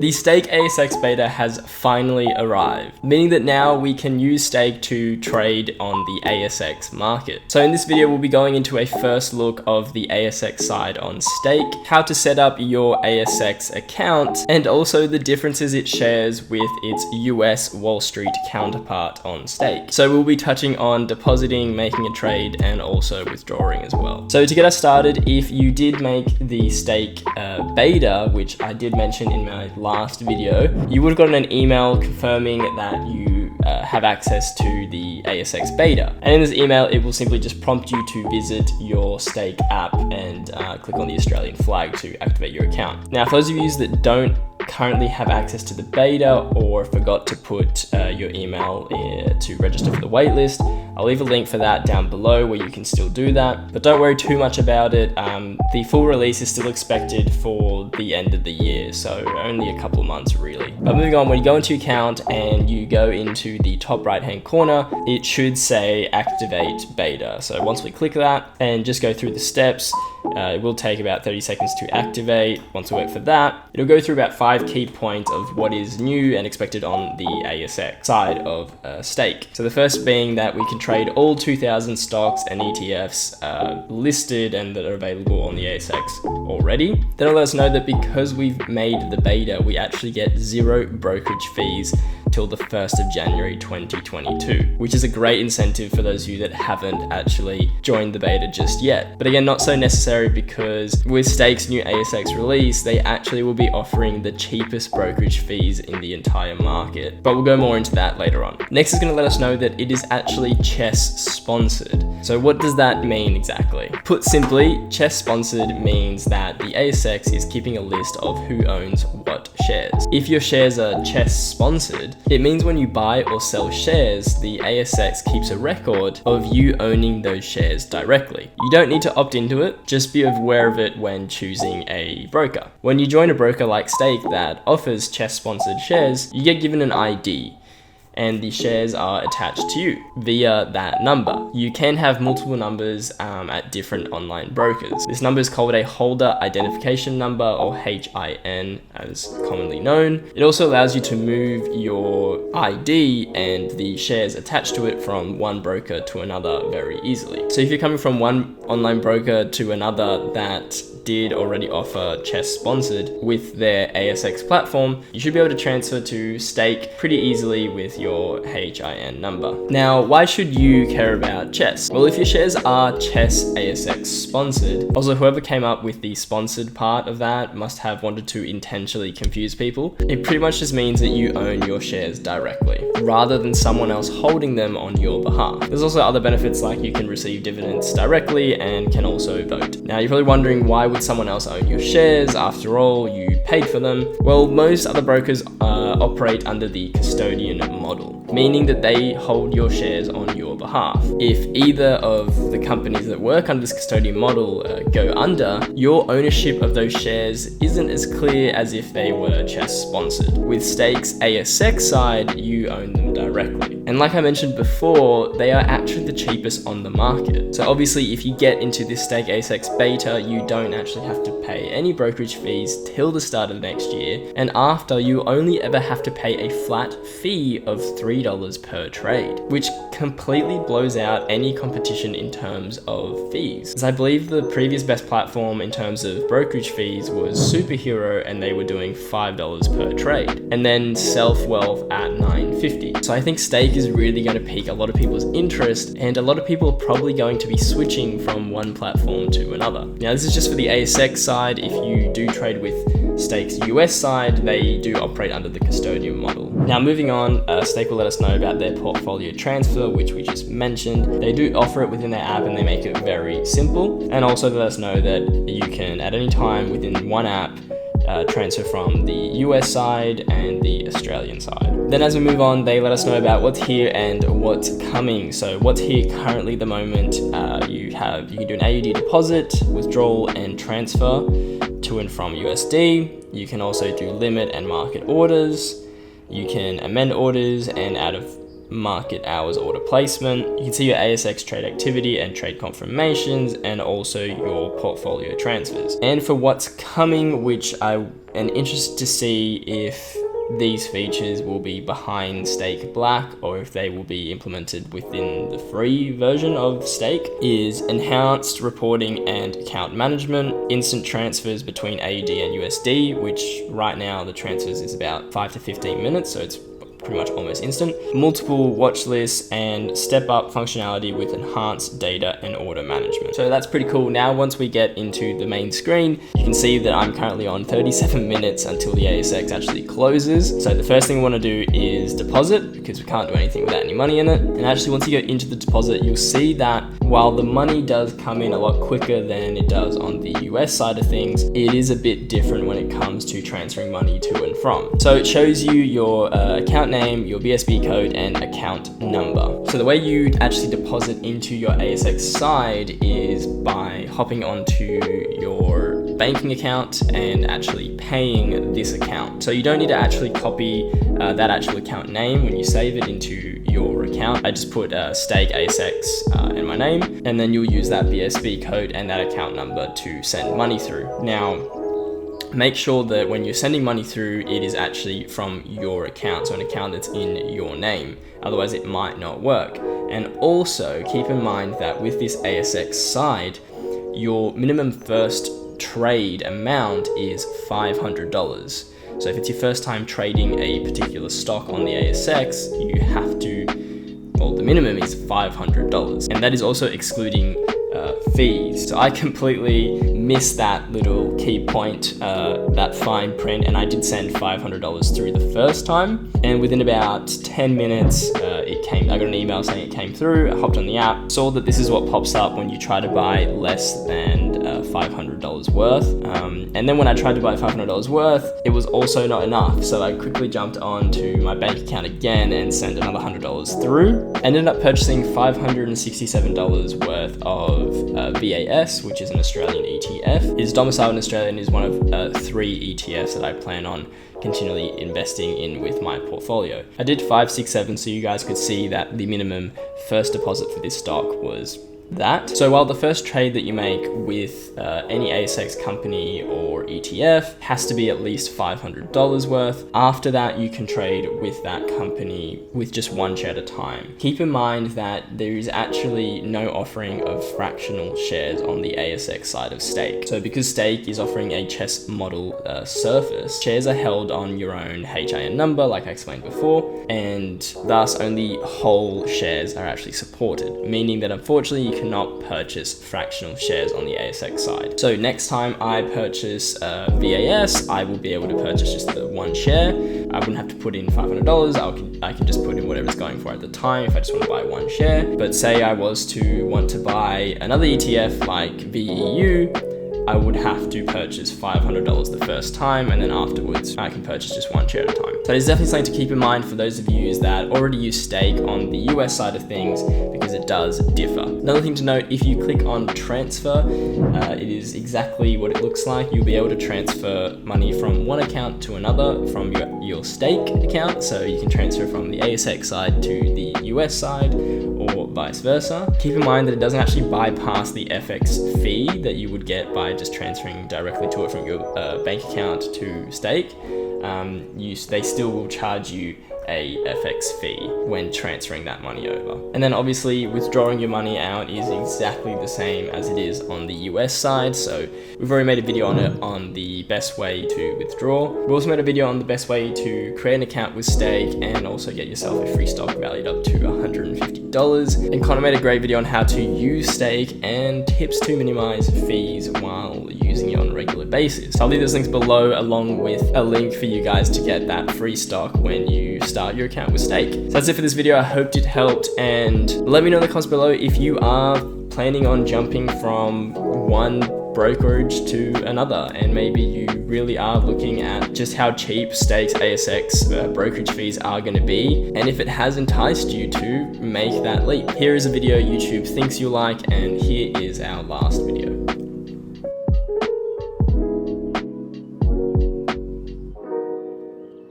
The Stake Asx beta has finally arrived, meaning that now we can use Stake to trade on the ASX market. So in this video, we'll be going into a first look of the ASX side on Stake, how to set up your ASX account, and also the differences it shares with its US Wall Street counterpart on Stake. So we'll be touching on depositing, making a trade, and also withdrawing as well. So to get us started, if you did make the Stake beta, which I did mention in my last video, you would have gotten an email confirming that you have access to the ASX beta. And in this email, it will simply just prompt you to visit your Stake app and click on the Australian flag to activate your account. Now, for those of you that don't currently have access to the beta or forgot to put your email to register for the waitlist, I'll leave a link for that down below where you can still do that, but don't worry too much about it. The full release is still expected for the end of the year, so only a couple months really. But moving on, when you go into your account and you go into the top right hand corner, it should say activate beta. So once we click that and just go through the steps, it will take about 30 seconds to activate. Once we wait for that, it'll go through about 5 key points of what is new and expected on the ASX side of Stake. So the first being that we can trade all 2,000 stocks and ETFs listed and that are available on the ASX already. Then it'll let us know that because we've made the beta, we actually get 0 brokerage fees till the 1st of January 2022, which is a great incentive for those of you that haven't actually joined the beta just yet. But again, not so necessary because with Stake's new ASX release, they actually will be offering the cheapest brokerage fees in the entire market. But we'll go more into that later on. Next is going to let us know that it is actually Chess sponsored. So what does that mean exactly? Put simply, Chess sponsored means that the ASX is keeping a list of who owns what shares. If your shares are Chess sponsored, it means when you buy or sell shares, the ASX keeps a record of you owning those shares directly. You don't need to opt into it, just be aware of it when choosing a broker. When you join a broker like Stake that offers Chess sponsored shares, you get given an ID, and the shares are attached to you via that number. You can have multiple numbers at different online brokers. This number is called a holder identification number, or HIN as commonly known. It also allows you to move your ID and the shares attached to it from one broker to another very easily. So if you're coming from one online broker to another that did already offer Chess sponsored with their ASX platform, you should be able to transfer to Stake pretty easily with your HIN number. Now, why should you care about Chess? Well, if your shares are Chess ASX sponsored, also whoever came up with the sponsored part of that must have wanted to intentionally confuse people. It pretty much just means that you own your shares directly, rather than someone else holding them on your behalf. There's also other benefits like you can receive dividends directly and can also vote. Now, you're probably wondering, why would someone else own your shares? After all, you paid for them. Well, most other brokers operate under the custodian model, meaning that they hold your shares on your behalf. If either of the companies that work under this custodian model go under, your ownership of those shares isn't as clear as if they were Chess sponsored. With Stake's ASX side, you own them directly. And like I mentioned before, they are actually the cheapest on the market. So obviously, if you get into this Stake Asx beta, you don't actually have to pay any brokerage fees till the start of next year. And after, you only ever have to pay a flat fee of $3 per trade, which completely blows out any competition in terms of fees. As I believe the previous best platform in terms of brokerage fees was Superhero, and they were doing $5 per trade, and then Self-Wealth at $9.50. So I think Stake is really going to pique a lot of people's interest, and a lot of people are probably going to be switching from one platform to another. Now, this is just for the ASX side. If you do trade with Stake's US side, they do operate under the custodian model. Now, moving on, Stake will let us know about their portfolio transfer, which we just mentioned. They do offer it within their app, and they make it very simple. And also they let us know that you can, at any time within one app, transfer from the US side and the Australian side. Then as we move on, they let us know about what's here and what's coming. So what's here currently at the moment, you can do an AUD deposit, withdrawal, and transfer to and from USD. You can also do limit and market orders. You can amend orders and out of market hours order placement. You can see your ASX trade activity and trade confirmations, and also your portfolio transfers. And for what's coming, which I am interested to see if these features will be behind Stake Black or if they will be implemented within the free version of Stake, is enhanced reporting and account management, instant transfers between AUD and USD, which right now the transfers is about 5 to 15 minutes, so it's pretty much almost instant. Multiple watch lists and step up functionality with enhanced data and order management. So that's pretty cool. Now, once we get into the main screen, you can see that I'm currently on 37 minutes until the ASX actually closes. So the first thing we want to do is deposit, because we can't do anything without any money in it. And actually, once you go into the deposit, you'll see that while the money does come in a lot quicker than it does on the US side of things, it is a bit different when it comes to transferring money to and from. So it shows you your account name, your BSB code, and account number. So the way you actually deposit into your ASX side is by hopping onto your banking account and actually paying this account. So you don't need to actually copy that actual account name when you save it into your account. I just put Stake Asx in my name, and then you'll use that BSB code and that account number to send money through. Now, make sure that when you're sending money through, it is actually from your account, so an account that's in your name. Otherwise, it might not work. And also keep in mind that with this ASX side, your minimum first trade amount is $500. So if it's your first time trading a particular stock on the ASX, you have to, well, the minimum is $500. And that is also excluding fees. So I completely missed that little key point, that fine print, and I did send $500 through the first time. And within about 10 minutes, I got an email saying it came through. I hopped on the app, saw that this is what pops up when you try to buy less than $500 worth. And then when I tried to buy $500 worth, it was also not enough. So I quickly jumped onto my bank account again and sent another $100 through. I ended up purchasing $567 worth of VAS, which is an Australian ETF. It's domiciled in Australia and is one of 3 ETFs that I plan on continually investing in with my portfolio. I did 5, 6, 7, so you guys could see that the minimum first deposit for this stock was that. So while the first trade that you make with any ASX company or ETF has to be at least $500 worth, after that you can trade with that company with just one share at a time. Keep in mind that there is actually no offering of fractional shares on the ASX side of Stake. So because Stake is offering a chess model surface, shares are held on your own HIN number, like I explained before, and thus only whole shares are actually supported, meaning that unfortunately you cannot purchase fractional shares on the ASX side. So next time I purchase VAS, I will be able to purchase just the one share. I wouldn't have to put in $500. I can just put in whatever it's going for at the time if I just want to buy one share. But say I was to want to buy another ETF like VEU, I would have to purchase $500 the first time, and then afterwards I can purchase just one share at a time. So it's definitely something to keep in mind for those of you that already use Stake on the US side of things, because it does differ. Another thing to note, if you click on transfer, it is exactly what it looks like. You'll be able to transfer money from one account to another from your Stake account. So you can transfer from the ASX side to the US side, or vice versa. Keep in mind that it doesn't actually bypass the FX fee that you would get by just transferring directly to it from your bank account to Stake. They still will charge you a FX fee when transferring that money over. And then obviously withdrawing your money out is exactly the same as it is on the US side. So we've already made a video on it on the best way to withdraw. We also made a video on the best way to create an account with Stake and also get yourself a free stock valued up to $150. And Connor made a great video on how to use Stake and tips to minimize fees while using it on a regular basis. I'll leave those links below along with a link for you guys to get that free stock when you start your account with Stake. So that's it for this video. I hope it helped, and let me know in the comments below if you are planning on jumping from one brokerage to another, and maybe you really are looking at just how cheap Stake's ASX brokerage fees are going to be, and if it has enticed you to make that leap. Here is a video YouTube thinks you'll like, and here is our last video.